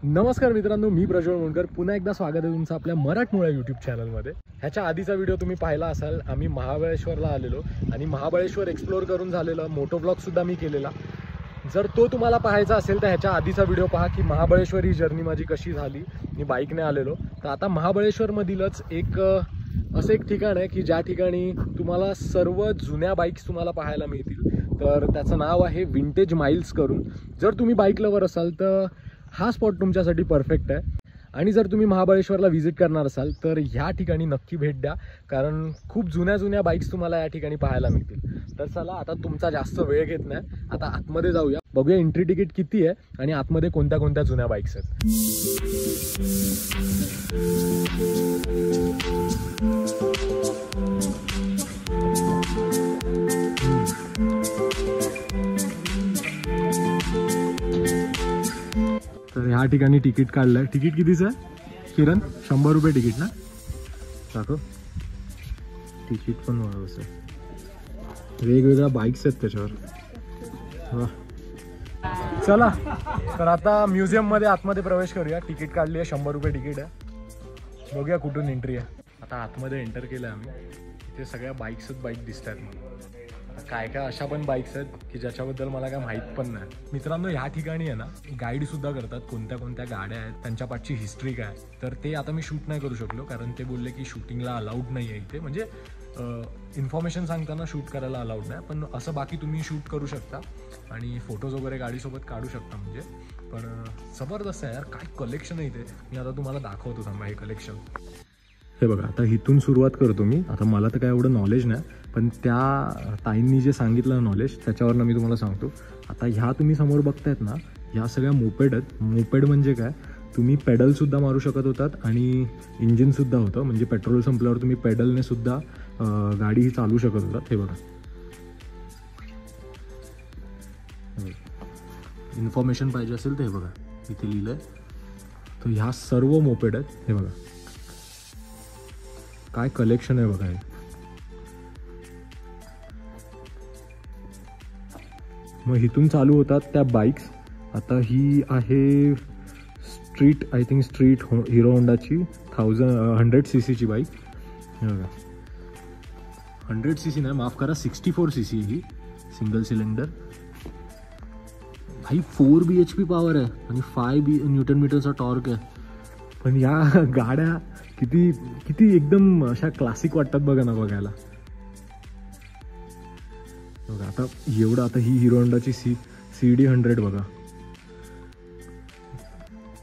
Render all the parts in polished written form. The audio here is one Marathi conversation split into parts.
नमस्कार मित्रांनो, मी प्रज्वल मोंडकर. पुन्हा एकदा स्वागत आहे तुमचं आपल्या मराठमोळ्या यूट्यूब चॅनलमध्ये. ह्याच्या आधीचा व्हिडिओ तुम्ही पाहिला असाल. आम्ही महाबळेश्वरला आलेलो आणि महाबळेश्वर एक्सप्लोर करून झालेलं मोटो ब्लॉगसुद्धा मी केलेला. जर तो तुम्हाला पाहायचा असेल तर ह्याच्या आधीचा व्हिडिओ पहा की महाबळेश्वर ही जर्नी माझी कशी झाली. मी बाईकने आलेलो. तर आता महाबळेश्वरमधीलच असं एक ठिकाण आहे की ज्या ठिकाणी तुम्हाला सर्व जुन्या बाईक्स तुम्हाला पाहायला मिळतील. तर त्याचं नाव आहे विंटेज माइल्स करून. जर तुम्ही बाईक लवर असाल तर हा स्पॉट तुमच्यासाठी परफेक्ट आहे. आणि जर तुम्ही महाबळेश्वरला व्हिजिट करणार असाल तर ह्या ठिकाणी नक्की भेट द्या, कारण खूप जुन्या बाईक्स तुम्हाला या ठिकाणी पाहायला मिळतील. तर चला, आता तुमचा जास्त वेळ घेत नाही, आता आतमध्ये जाऊया. बघूया एंट्री तिकीट किती आहे आणि आतमध्ये कोणत्या कोणत्या जुन्या बाईक्स आहेत. तर ह्या ठिकाणी तिकीट काढलंय. तिकीट कितीचं आहे किरण? 100 रुपये तिकीट ना? दाखव. तिकीट पण बरोबर आहे. वेगवेगळ्या बाईक्स आहेत त्याच्यावर. चला, तर आता म्युझियम मध्ये आतमध्ये प्रवेश करूया. तिकीट काढली आहे, 100 रुपये तिकीट आहे. बघूया कुठून एंट्री आहे. आता आतमध्ये एंटर केलं आम्ही. इथे सगळ्या बाईक्सच बाईक दिसत आहेत मला. काय अशा पण बाईक्स आहेत की ज्याच्याबद्दल मला काय माहीत पण नाही. मित्रांनो, ह्या ठिकाणी आहे ना गाईडसुद्धा करतात कोणत्या कोणत्या गाड्या आहेत, त्यांच्या पाठची हिस्ट्री काय. तर ते आता मी शूट नाही करू शकलो, कारण ते बोलले की शूटिंगला अलाउड नाही आहे इथे. म्हणजे इन्फॉर्मेशन सांगताना शूट करायला अलाउड नाही, पण असं बाकी तुम्ही शूट करू शकता आणि फोटोज वगैरे गाडीसोबत काढू शकता. म्हणजे पण जबरदस्त आहे यार, काय कलेक्शन आहे इथे. मी आता तुम्हाला दाखवतो थांबा हे कलेक्शन. हे बघा, आता इथून सुरुवात करतो मी. आता मला तर काय एवढं नॉलेज नाही, पण त्या ताईंनी जे सांगितलं नॉलेज त्याच्यावरनं मी तुम्हाला सांगतो. आता ह्या तुम्ही समोर बघतायत ना, ह्या सगळ्या मोपेड आहेत. मोपेड म्हणजे काय, तुम्ही पेडलसुद्धा मारू शकत होतात आणि इंजिनसुद्धा होतं. म्हणजे पेट्रोल संपल्यावर तुम्ही पेडलने सुद्धा गाडी ही चालू शकत होतात. हे बघा, इन्फॉर्मेशन पाहिजे असेल तर हे बघा इथे लिहिलं आहे. तर ह्या सर्व मोपेड आहेत. हे बघा काय कलेक्शन आहे बघा हे. मग इथून चालू होतात त्या बाईक्स. आता ही आहे street, I think street hero होंडाची 100cc bike. हे बघा, 100cc नाही, माफ करा, 64cc ही सिंगल सिलेंडर. भाई 4 bhp पॉवर आहे आणि 5 न्यूटन मीटरचा टॉर्क आहे. पण या गाड्या किती एकदम अशा क्लासिक वाटतात बघा ना बघायला. बघा आता एवढं, आता ही हिरो होंडाची CD 100 बघा.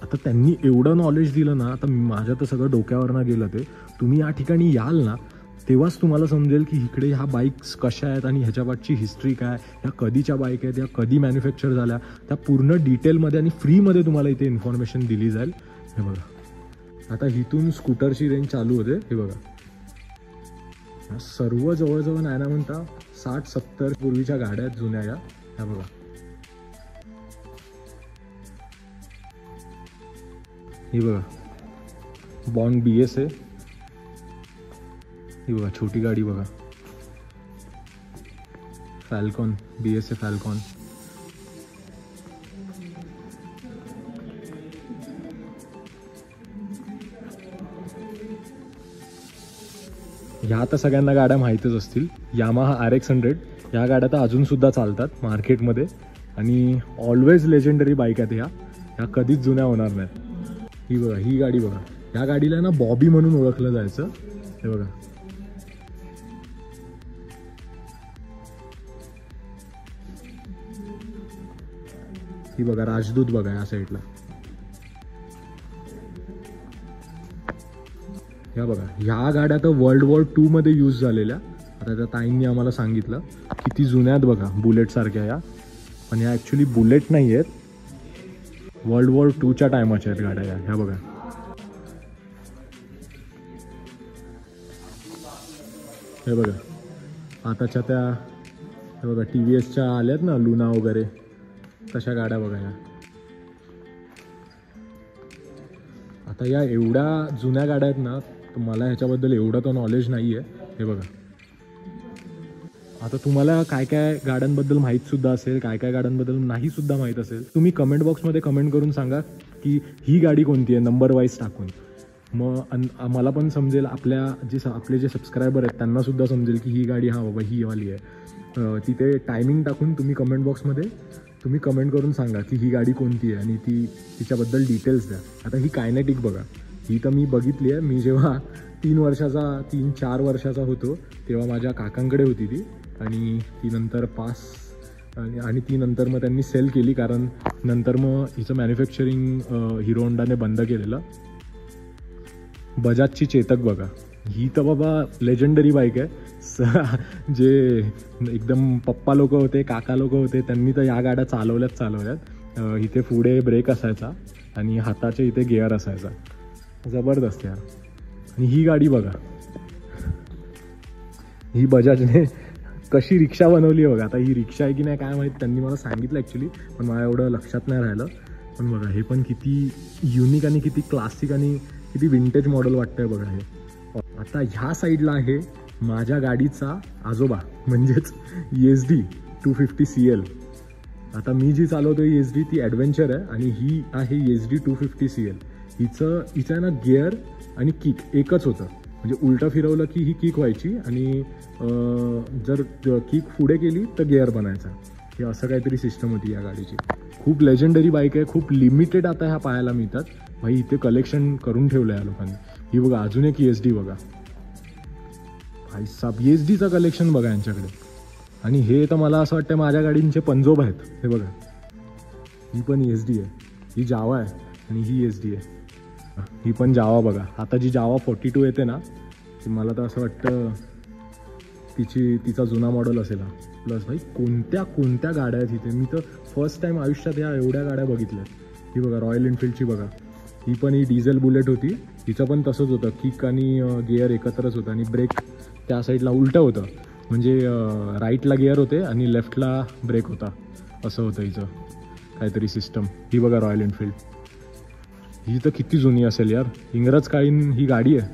आता त्यांनी एवढं नॉलेज दिलं ना, आता माझ्या तर सगळं डोक्यावर ना गेलं. ते तुम्ही या ठिकाणी याल ना तेव्हाच तुम्हाला समजेल की इकडे ह्या बाईक्स कशा आहेत आणि ह्याच्या पाठची हिस्ट्री काय, ह्या कधीच्या बाईक आहेत, ह्या कधी मॅन्युफॅक्चर झाल्या, त्या पूर्ण डिटेलमध्ये आणि फ्रीमध्ये तुम्हाला इथे इन्फॉर्मेशन दिली जाईल. हे बघा, आता इथून स्कूटरची रेंज चालू होते. हे बघा, सर्व जवळजवळ नाही ना म्हणता 60-70 पूर्वीच्या गाड्या आहेत जुन्या या. ह्या बघा, ही बघा बॉन्ड BS आहे. ही बघा छोटी गाडी बघा, फॅल्कॉन BS आहे, फॅल्कॉन. ह्या आता सगळ्यांना गाड्या माहीतच असतील. यामाहा RX 100 ह्या गाड्या तर अजूनसुद्धा चालतात मार्केटमध्ये आणि ऑलवेज लेजेंडरी बाईक आहेत ह्या कधीच जुन्या होणार नाहीत. ही बघा, ही गाडी बघा. ह्या गाडीला ना बॉबी म्हणून ओळखलं जायचं. हे बघा, ही बघा राजदूत बघा या साईडला. ह्या बघा, ह्या गाड्या तर World War II मध्ये यूज झालेल्या. आता त्या ताईंनी आम्हाला सांगितलं किती जुन्या आहेत बघा, बुलेट सारख्या या. पण ह्या ॲक्च्युली बुलेट नाही आहेत, World War II टायमाच्या आहेत गाड्या या. ह्या बघा, हे बघा आताच्या त्या, हे बघा TVSच्या आल्यात ना लुना वगैरे, तशा गाड्या बघा या. आता या एवढ्या जुन्या गाड्या आहेत ना, तर मला ह्याच्याबद्दल एवढं तर नॉलेज नाही आहे. हे बघा, आता तुम्हाला काय काय गाड्यांबद्दल माहीत सुद्धा असेल, काय काय गाड्यांबद्दल नाही सुद्धा माहीत असेल, तुम्ही कमेंट बॉक्समध्ये कमेंट करून सांगा की ही गाडी कोणती आहे नंबर वाईज टाकून. मग मला पण समजेल, आपले जे सबस्क्रायबर आहेत त्यांनासुद्धा समजेल की ही गाडी हा बाबा ही वाली आहे. तिथे टायमिंग टाकून तुम्ही कमेंट बॉक्समध्ये तुम्ही कमेंट करून सांगा की ही गाडी कोणती आहे आणि तिच्याबद्दल डिटेल्स द्या. आता ही कायनेटिक बघा, ही तर मी बघितली आहे. मी जेव्हा 3-4 वर्षाचा होतो तेव्हा माझ्या काकांकडे होती ती, आणि ती नंतर आणि ती नंतर मग त्यांनी सेल केली, कारण नंतर मग हिचं मॅन्युफॅक्चरिंग हिरो होंडाने बंद केलेलं. बजाजची चेतक बघा, ही तर बाबा लेजंडरी बाईक आहे. जे एकदम पप्पा लोक होते, काका लोक होते, त्यांनी तर या गाड्या चालवल्यात. इथे पुढे ब्रेक असायचा आणि हाताच्या इथे गिअर असायचा. जबरदस्त यार. आणि ही गाडी बघा, ही बजाजने कशी रिक्षा बनवली आहे बघा. आता ही रिक्षा आहे की नाही काय माहीत, त्यांनी मला सांगितलं ॲक्च्युली, पण मला एवढं लक्षात नाही राहिलं. पण बघा हे पण किती युनिक आणि किती क्लासिक आणि किती विंटेज मॉडेल वाटतंय बघा हे. आता ह्या साईडला आहे माझ्या गाडीचा आजोबा, म्हणजेच ESD 250 CL. आता मी जी चालवतो ESD ती ॲडव्हेंचर आहे आणि ही आहे ESD 250 CL. हिचं आहे ना गिअर आणि किक एकच होतं, म्हणजे उलटं फिरवलं की ही किक व्हायची आणि जर किक पुढे केली तर गिअर बनायचा. हे असं काहीतरी सिस्टम होती या गाडीची. खूप लेजंडरी बाईक आहे, खूप लिमिटेड आता ह्या पाहायला मिळतात. भाई इथे कलेक्शन करून ठेवलं आहे या लोकांनी. ही बघा अजून एक ESD बघा, भाई साब ESDचं कलेक्शन बघा यांच्याकडे. आणि हे तर मला असं वाटतं माझ्या गाडींचे पंजोब आहेत. हे बघा, ही पण ESD आहे, ही जावा आहे आणि ही ESD आहे. ही पण जावा बघा. आता जी जावा 42 येते ना, ती मला तर असं वाटतं तिचा जुना मॉडेल असेल हा. प्लस भाई कोणत्या गाड्या आहेत इथे. मी तर फर्स्ट टाईम आयुष्यात या एवढ्या गाड्या बघितल्या. ही बघा रॉयल एनफिल्डची बघा, ही डिझेल बुलेट होती. हिचं पण तसंच होतं, किक आणि गिअर एकत्रच होतं आणि ब्रेक त्या साईडला उलटं होतं, म्हणजे राईटला गिअर होते आणि लेफ्टला ब्रेक होता, असं होतं हिचं काहीतरी सिस्टम. ही बघा रॉयल एनफिल्ड, ही तर किती जुनी असेल यार, इंग्रजकालीन ही गाडी आहे.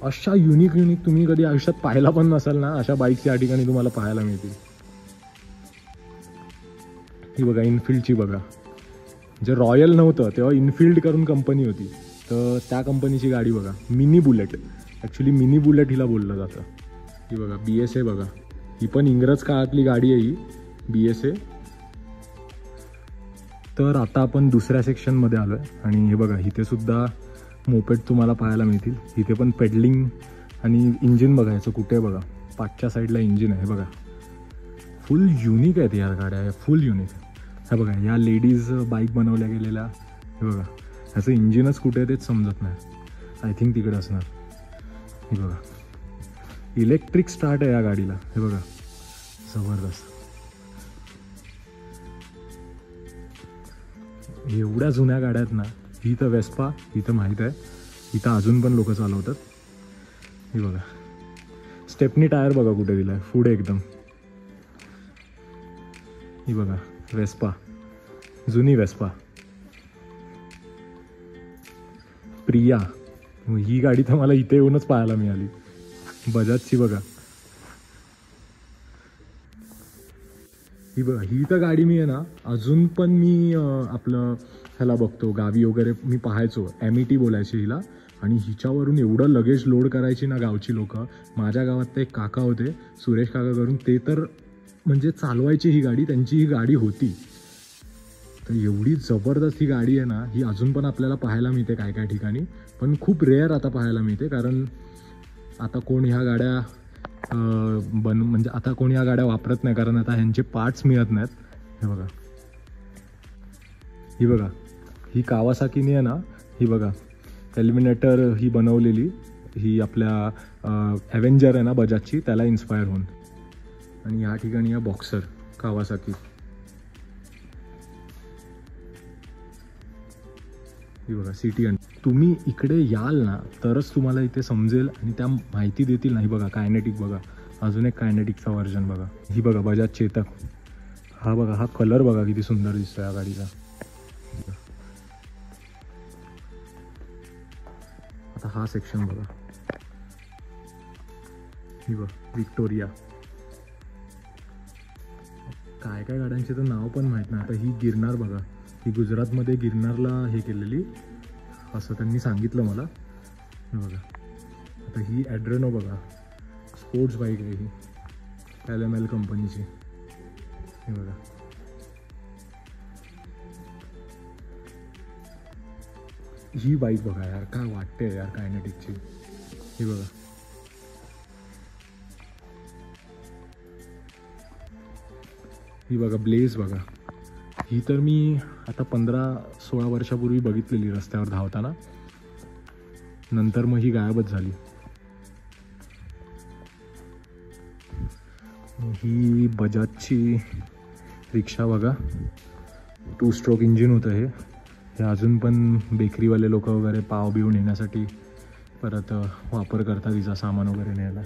अशा युनिक तुम्ही कधी आयुष्यात पाहायला पण नसाल ना, अशा बाईक्स या ठिकाणी तुम्हाला पाहायला मिळतील. ही बघा इनफिल्डची बघा, जे रॉयल नव्हतं तेव्हा इनफिल्ड करून कंपनी होती, तर त्या कंपनीची गाडी बघा. Mini bullet, actually mini bullet हिला बोललं जातं. ही बघा BSA बघा, ही पण इंग्रज काळातली गाडी आहे ही BSA. तर आता आपण दुसऱ्या सेक्शनमध्ये आलो आहे आणि हे बघा इथे सुद्धा मोपेड तुम्हाला पाहायला मिळतील. इथे पण पेडलिंग आणि इंजिन बघा याचं कुठे बघा, पाठच्या साईडला इंजिन आहे. हे बघा फुल युनिक आहेत या गाड्या, फुल युनिक. हे बघा या लेडीज बाईक बनवल्या गेलेल्या. हे बघा ह्याचं इंजिनच कुठे आहे तेच समजत नाही, आय थिंक तिकडे असणार. हे बघा इलेक्ट्रिक स्टार्ट आहे या गाडीला. हे बघा जबरदस्त. एवढ्या जुन्या गाड्या आहेत ना. ही तर वेस्पा, ही तर माहीत आहे, इथं अजून पण लोक चालवतात. ही बघा स्टेपनी टायर बघा कुठे दिला आहे, पुढे एकदम. ही बघा वेस्पा, जुनी वेस्पा. प्रिया, ही गाडी तर मला इथे येऊनच पाहायला मिळाली. बजाजची बघा, ही बघा. ही तर गाडी मी आहे ना अजून पण मी आपलं ह्याला बघतो गावी वगैरे मी पाहायचो. MET बोलायची हिला, आणि हिच्यावरून एवढं लगेज लोड करायची ना गावची लोक. माझ्या गावात ते एक काका होते, सुरेश काका करून, ते तर म्हणजे चालवायची ही गाडी, त्यांची ही गाडी होती. तर एवढी जबरदस्त ही गाडी आहे ना, ही अजून पण आपल्याला पाहायला मिळते काय काय ठिकाणी, पण खूप रेअर आता पाहायला मिळते, कारण आता कोण ह्या गाड्या म्हणजे आता कोणी या गाड्या वापरत नाही, कारण आता ह्यांचे पार्ट्स मिळत नाहीत. हे बघा, ही बघा ही कावासाकीने आहे ना, ही बघा एलिमिनेटर ही बनवलेली, ही आपल्या ॲव्हेंजर आहे ना बजाजची, त्याला इन्स्पायर होऊन. आणि या ठिकाणी या बॉक्सर कावासाकी. ही बघा CT. तुम्ही इकडे याल ना तरच तुम्हाला इथे समजेल आणि त्या माहिती देतील. नाही बघा कायनेटिक बघा, अजून एक कायनेटिकचा व्हर्जन बघा. ही बघा बजाज चेतक. हा बघा, हा कलर बघा किती सुंदर दिसतो या गाडीचा. आता हा सेक्शन बघा, ही बघ विक्टोरिया. काय काय गाड्यांचे तर नाव पण माहीत नाही. आता ही गिरनार बघा, ही गुजरातमध्ये गिरनारला हे केलेली असं त्यांनी सांगितलं मला. हे बघा, आता ही ॲड्रेनो बघा, स्पोर्ट्स बाईक आहे ही LML कंपनीची. हे बघा, ही बाईक बघा यार, काय वाटते यार कायनेटिकची. ही बघा, ही बघा ब्लेज बघा. ही तर मी आता 15-16 वर्षापूर्वी बघितलेली रस्त्यावर धावताना, नंतर मग ही गायबच झाली. ही बजाजची रिक्षा बघा, 2 स्ट्रोक इंजिन होतं हे. अजून पण बेकरीवाले लोक वगैरे पाव बिव नेण्यासाठी परत वापर करतात हिचा सामान वगैरे न्यायला.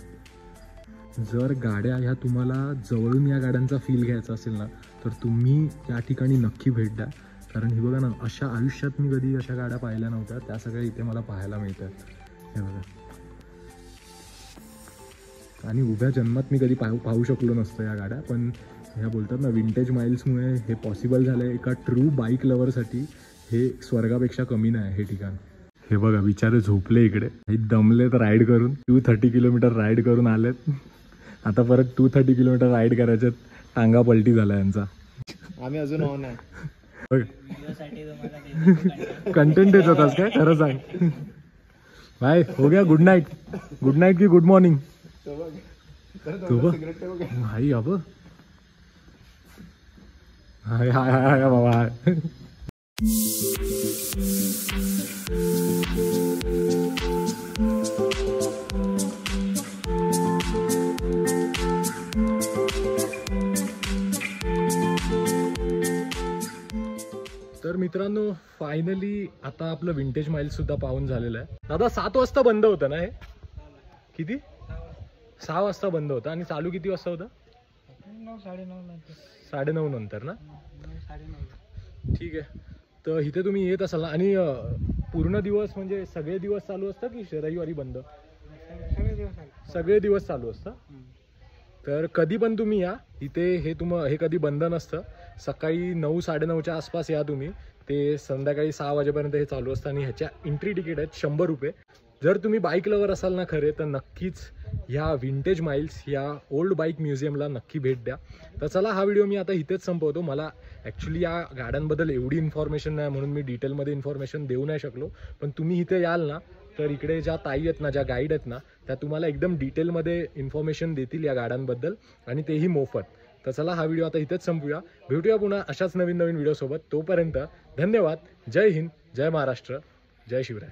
जर गाड्या ह्या तुम्हाला जवळून या गाड्यांचा फील घ्यायचा असेल ना, तर तुम्ही या ठिकाणी नक्की भेट द्या. कारण हे बघा ना, अशा आयुष्यात मी कधी अशा गाड्या पाहिल्या नव्हत्या, त्या सगळ्या इथे मला पाहायला मिळतात. हे बघा, आणि उभ्या जन्मात मी कधी पाहू शकलो नसतो या गाड्या. पण ह्या बोलतात ना, विंटेज माइल्समुळे हे पॉसिबल झालं आहे. एका ट्रू बाईक लवरसाठी हे स्वर्गापेक्षा कमी नाही हे ठिकाण. हे बघा, बिचारे झोपले इकडे, हे दमलेत राईड करून. 230 किलोमीटर राईड करून आलेत, आता परत 230 किलोमीटर राईड करायचे. टांगा पलटी झाला यांचा. आम्ही अजून ऑन आहे. कंटेंट देत होतास काय, खरं सांग भाई. हो गया, गुड नाईट. गुड नाईट की गुड मॉर्निंग. तू बघ भाई, अब हाय हाय हाय बाबा. तर मित्रांनो, फायनली आता आपलं विंटेज माइल्स सुद्धा पाहून झालेलं आहे. दादा 7 वाजता बंद होतं ना हे? किती? 6 वाजता बंद होतं. आणि चालू किती वाजता होतं? 9:30 नंतर ना. ठीक आहे. तर इथे तुम्ही येत असाल ना, आणि पूर्ण दिवस म्हणजे सगळे दिवस चालू असतं की रविवारी बंद? सगळे दिवस चालू असतं. तर कधी पण तुम्ही या इथे. हे कधी बंद नसतं. सकाळी 9-9:30च्या आसपास या तुम्ही. ते संध्याकाळी 6 वाजेपर्यंत हे चालू असतं. आणि ह्याच्या एंट्री तिकीट आहेत 100 रुपये. जर तुम्ही बाईक लवर असाल ना खरे, तर नक्कीच ह्या विंटेज माइल्स या ओल्ड बाईक म्युझियमला नक्की भेट द्या. तर चला, हा व्हिडिओ मी आता इथेच संपवतो. मला ॲक्च्युली या गाड्यांबद्दल एवढी इन्फॉर्मेशन नाही, म्हणून मी डिटेलमध्ये इन्फॉर्मेशन देऊ नाही शकलो. पण तुम्ही इथे याल ना, तर इकडे ज्या ताई आहेत ना, ज्या गाईड आहेत ना, त्या तुम्हाला एकदम डिटेलमध्ये इन्फॉर्मेशन देतील या गाड्यांबद्दल, आणि तेही मोफत. तर चला, हा व्हिडिओ आता इथेच संपूया. भेटूया पुन्हा अशाच नवीन व्हिडिओसोबत. तोपर्यंत धन्यवाद. जय हिंद, जय महाराष्ट्र, जय शिवराय.